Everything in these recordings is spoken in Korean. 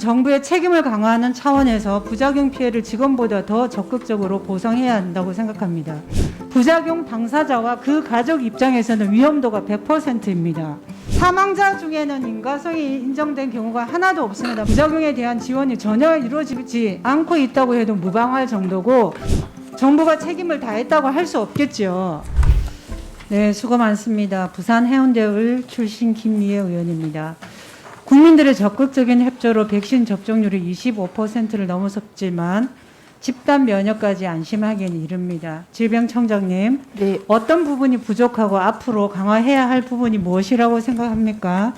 정부의 책임을 강화하는 차원에서 부작용 피해를 지금보다 더 적극적으로 보상해야 한다고 생각합니다. 부작용 당사자와 그 가족 입장에서는 위험도가 100%입니다. 사망자 중에는 인과성이 인정된 경우가 하나도 없습니다. 부작용에 대한 지원이 전혀 이루어지지 않고 있다고 해도 무방할 정도고 정부가 책임을 다했다고 할 수 없겠죠. 네, 수고 많습니다. 부산 해운대을 출신 김미애 의원입니다. 국민들의 적극적인 협조로 백신 접종률이 25%를 넘어섰지만 집단 면역까지 안심하기는 이릅니다. 질병청장님, 네, 어떤 부분이 부족하고 앞으로 강화해야 할 부분이 무엇이라고 생각합니까?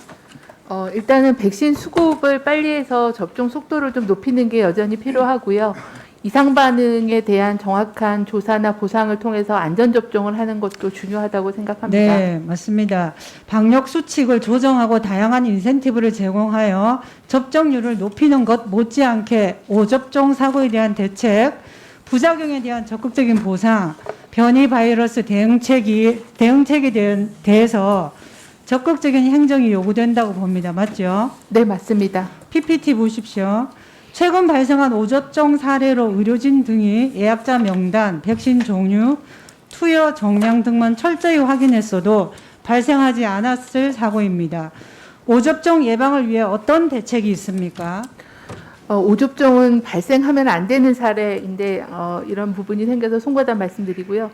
일단은 백신 수급을 빨리 해서 접종 속도를 좀 높이는 게 여전히 필요하고요. 이상 반응에 대한 정확한 조사나 보상을 통해서 안전 접종을 하는 것도 중요하다고 생각합니다. 네, 맞습니다. 방역 수칙을 조정하고 다양한 인센티브를 제공하여 접종률을 높이는 것 못지않게 오접종 사고에 대한 대책, 부작용에 대한 적극적인 보상, 변이 바이러스 대응책에 대해서 적극적인 행정이 요구된다고 봅니다. 맞죠? 네, 맞습니다. PPT 보십시오. 최근 발생한 오접종 사례로 의료진 등이 예약자 명단, 백신 종류, 투여 정량 등만 철저히 확인했어도 발생하지 않았을 사고입니다. 오접종 예방을 위해 어떤 대책이 있습니까? 오접종은 발생하면 안 되는 사례인데 이런 부분이 생겨서 송구하다는 말씀드리고요.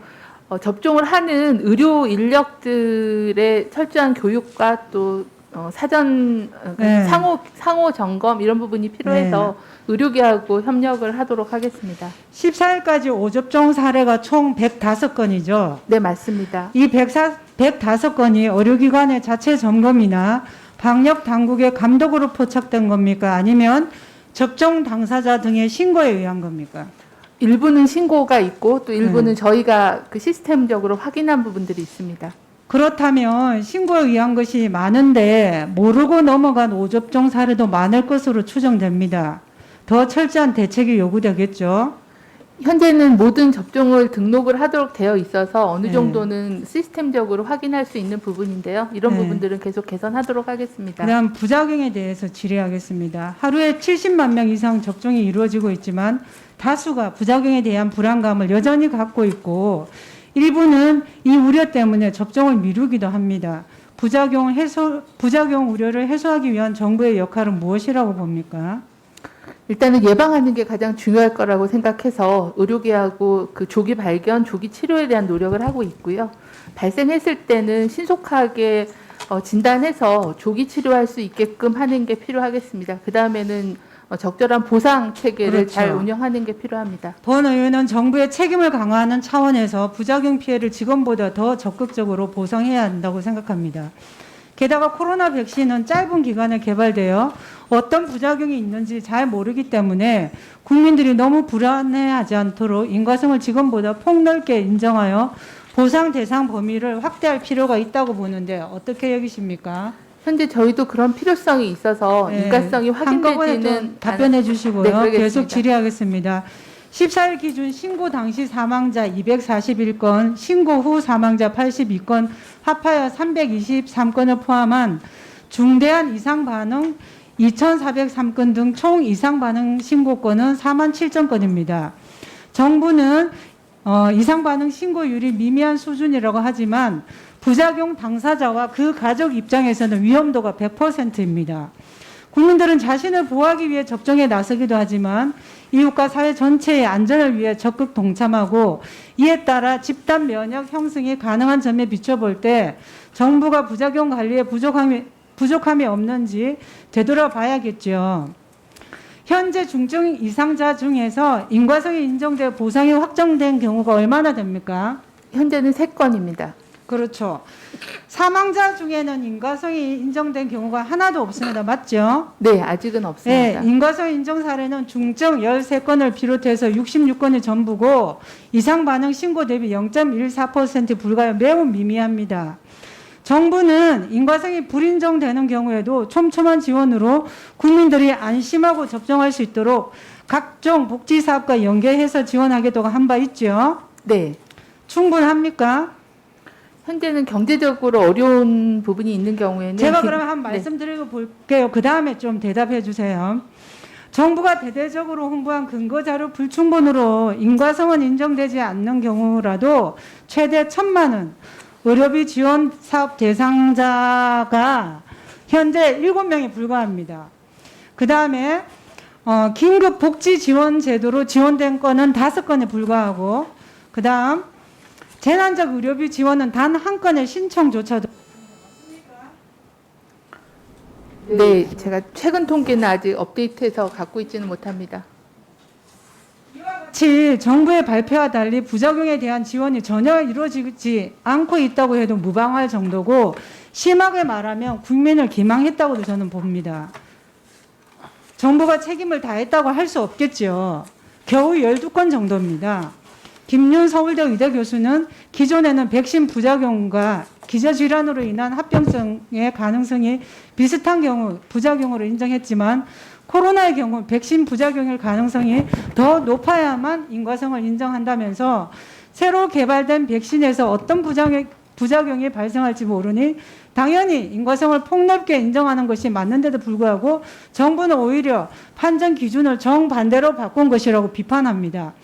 접종을 하는 의료 인력들의 철저한 교육과 또 사전 네. 상호 점검 이런 부분이 필요해서 의료계하고 협력을 하도록 하겠습니다. 14일까지 오접종 사례가 총 105건이죠. 네, 맞습니다. 이 105건이 의료기관의 자체 점검이나 방역 당국의 감독으로 포착된 겁니까? 아니면 접종 당사자 등의 신고에 의한 겁니까? 일부는 신고가 있고 또 일부는 저희가 그 시스템적으로 확인한 부분들이 있습니다. 그렇다면 신고에 의한 것이 많은데 모르고 넘어간 오접종 사례도 많을 것으로 추정됩니다. 더 철저한 대책이 요구되겠죠. 현재는 모든 접종을 등록을 하도록 되어 있어서 어느 네. 정도는 시스템적으로 확인할 수 있는 부분인데요. 이런 네. 부분들은 계속 개선하도록 하겠습니다. 그다음 부작용에 대해서 질의하겠습니다. 하루에 70만 명 이상 접종이 이루어지고 있지만 다수가 부작용에 대한 불안감을 여전히 갖고 있고 일부는 이 우려 때문에 접종을 미루기도 합니다. 부작용 우려를 해소하기 위한 정부의 역할은 무엇이라고 봅니까? 일단은 예방하는 게 가장 중요할 거라고 생각해서 의료계하고 그 조기 발견, 조기 치료에 대한 노력을 하고 있고요. 발생했을 때는 신속하게 진단해서 조기 치료할 수 있게끔 하는 게 필요하겠습니다. 그 다음에는 적절한 보상 체계를 그렇죠. 잘 운영하는 게 필요합니다. 본 의원은 정부의 책임을 강화하는 차원에서 부작용 피해를 지금보다 더 적극적으로 보상해야 한다고 생각합니다. 게다가 코로나 백신은 짧은 기간에 개발되어 어떤 부작용이 있는지 잘 모르기 때문에 국민들이 너무 불안해하지 않도록 인과성을 지금보다 폭넓게 인정하여 보상 대상 범위를 확대할 필요가 있다고 보는데 어떻게 여기십니까? 현재 저희도 그런 필요성이 있어서 네. 인과성이 한꺼번에 좀 확인되지는 답변해 주시고요. 네, 그러겠습니다. 계속 질의하겠습니다. 14일 기준 신고 당시 사망자 241건, 신고 후 사망자 82건, 합하여 323건을 포함한 중대한 이상 반응 2,403건 등 총 이상 반응 신고건은 47,000건입니다. 정부는 이상 반응 신고율이 미미한 수준이라고 하지만 부작용 당사자와 그 가족 입장에서는 위험도가 100%입니다. 국민들은 자신을 보호하기 위해 접종에 나서기도 하지만 이웃과 사회 전체의 안전을 위해 적극 동참하고 이에 따라 집단 면역 형성이 가능한 점에 비춰볼 때 정부가 부작용 관리에 부족함이 없는지 되돌아봐야겠죠. 현재 중증 이상자 중에서 인과성이 인정되어 보상이 확정된 경우가 얼마나 됩니까? 현재는 3건입니다. 그렇죠. 사망자 중에는 인과성이 인정된 경우가 하나도 없습니다. 맞죠? 네, 아직은 없습니다. 네, 인과성 인정 사례는 중증 13건을 비롯해서 66건이 전부고 이상 반응 신고 대비 0.14% 불과해 매우 미미합니다. 정부는 인과성이 불인정되는 경우에도 촘촘한 지원으로 국민들이 안심하고 접종할 수 있도록 각종 복지사업과 연계해서 지원하겠다고 한 바 있죠. 네. 충분합니까? 현재는 경제적으로 어려운 부분이 있는 경우에는 제가 그러면 한 말씀드리고 볼게요. 그 다음에 좀 대답해 주세요. 정부가 대대적으로 홍보한 근거자료 불충분으로 인과성은 인정되지 않는 경우라도 최대 1,000만 원 의료비 지원 사업 대상자가 현재 7명에 불과합니다. 그 다음에 긴급 복지 지원 제도로 지원된 건은 5건에 불과하고, 그 다음 재난적 의료비 지원은 단 한 건의 신청조차도. 네, 제가 최근 통계는 아직 업데이트해서 갖고 있지는 못합니다. 같이 정부의 발표와 달리 부작용에 대한 지원이 전혀 이루어지지 않고 있다고 해도 무방할 정도고, 심하게 말하면 국민을 기망했다고도 저는 봅니다. 정부가 책임을 다했다고 할 수 없겠죠. 겨우 12건 정도입니다. 김윤 서울대 의대 교수는 기존에는 백신 부작용과 기저질환으로 인한 합병성의 가능성이 비슷한 경우 부작용으로 인정했지만, 코로나의 경우 백신 부작용일 가능성이 더 높아야만 인과성을 인정한다면서 새로 개발된 백신에서 어떤 부작용이 발생할지 모르니 당연히 인과성을 폭넓게 인정하는 것이 맞는데도 불구하고 정부는 오히려 판정 기준을 정반대로 바꾼 것이라고 비판합니다.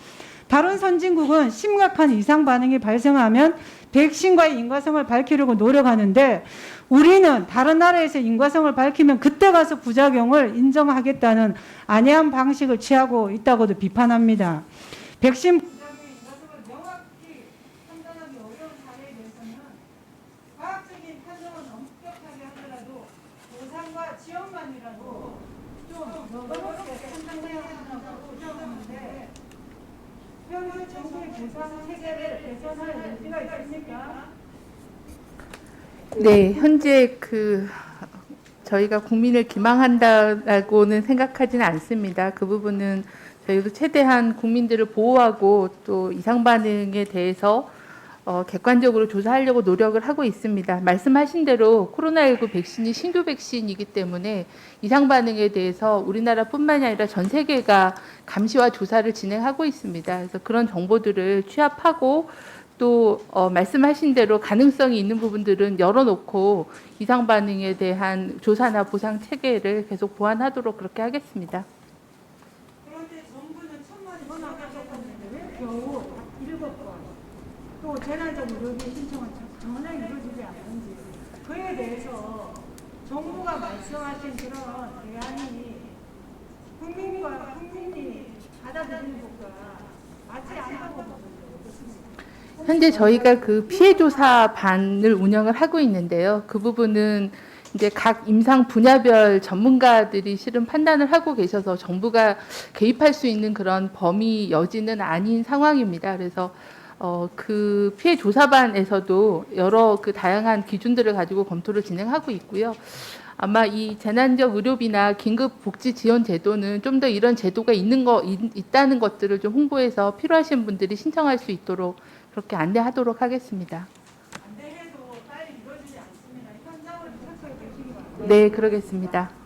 다른 선진국은 심각한 이상 반응이 발생하면 백신과의 인과성을 밝히려고 노력하는데, 우리는 다른 나라에서 인과성을 밝히면 그때 가서 부작용을 인정하겠다는 안이한 방식을 취하고 있다고도 비판합니다. 백신 부작용의 인과성을 명확히 판단하기 어려운 사례에 대해서는 과학적인 판정은 엄격하게 하더라도 보상과 지원만이라도 좀 너그럽게 판단해야 한다고 생각하는데, 현재 정부의 보상 체계를 개선할 여지가 있습니까? 네, 현재 저희가 국민을 기망한다라고는 생각하지는 않습니다. 그 부분은 저희도 최대한 국민들을 보호하고 또 이상 반응에 대해서 객관적으로 조사하려고 노력을 하고 있습니다. 말씀하신 대로 코로나19 백신이 신규 백신이기 때문에 이상 반응에 대해서 우리나라뿐만이 아니라 전 세계가 감시와 조사를 진행하고 있습니다. 그래서 그런 정보들을 취합하고 또 말씀하신 대로 가능성이 있는 부분들은 열어놓고 이상 반응에 대한 조사나 보상 체계를 계속 보완하도록 그렇게 하겠습니다. 그런데 정부는 1,000만 원 하셨는데 왜 겨우 7건 또 재난적 의료비 신청은 전혀 이루어지지 않는지, 그에 대해서 정부가 말씀하신 그런 대안이 국민이 받아들이는 것과 맞지 않다고 보는데 어떻습니까? 현재 저희가 그 피해 조사 반을 운영을 하고 있는데요. 그 부분은 이제 각 임상 분야별 전문가들이 실은 판단을 하고 계셔서 정부가 개입할 수 있는 그런 범위 여지는 아닌 상황입니다. 그래서 그 피해 조사반에서도 여러 그 다양한 기준들을 가지고 검토를 진행하고 있고요. 아마 이 재난적 의료비나 긴급 복지 지원 제도는 좀 더 이런 제도가 있다는 것들을 좀 홍보해서 필요하신 분들이 신청할 수 있도록 그렇게 안내하도록 하겠습니다. 안내해도 빨리 이루어지지 않습니다. 현장으로 부탁해 주시기 바랍니다. 네, 그러겠습니다.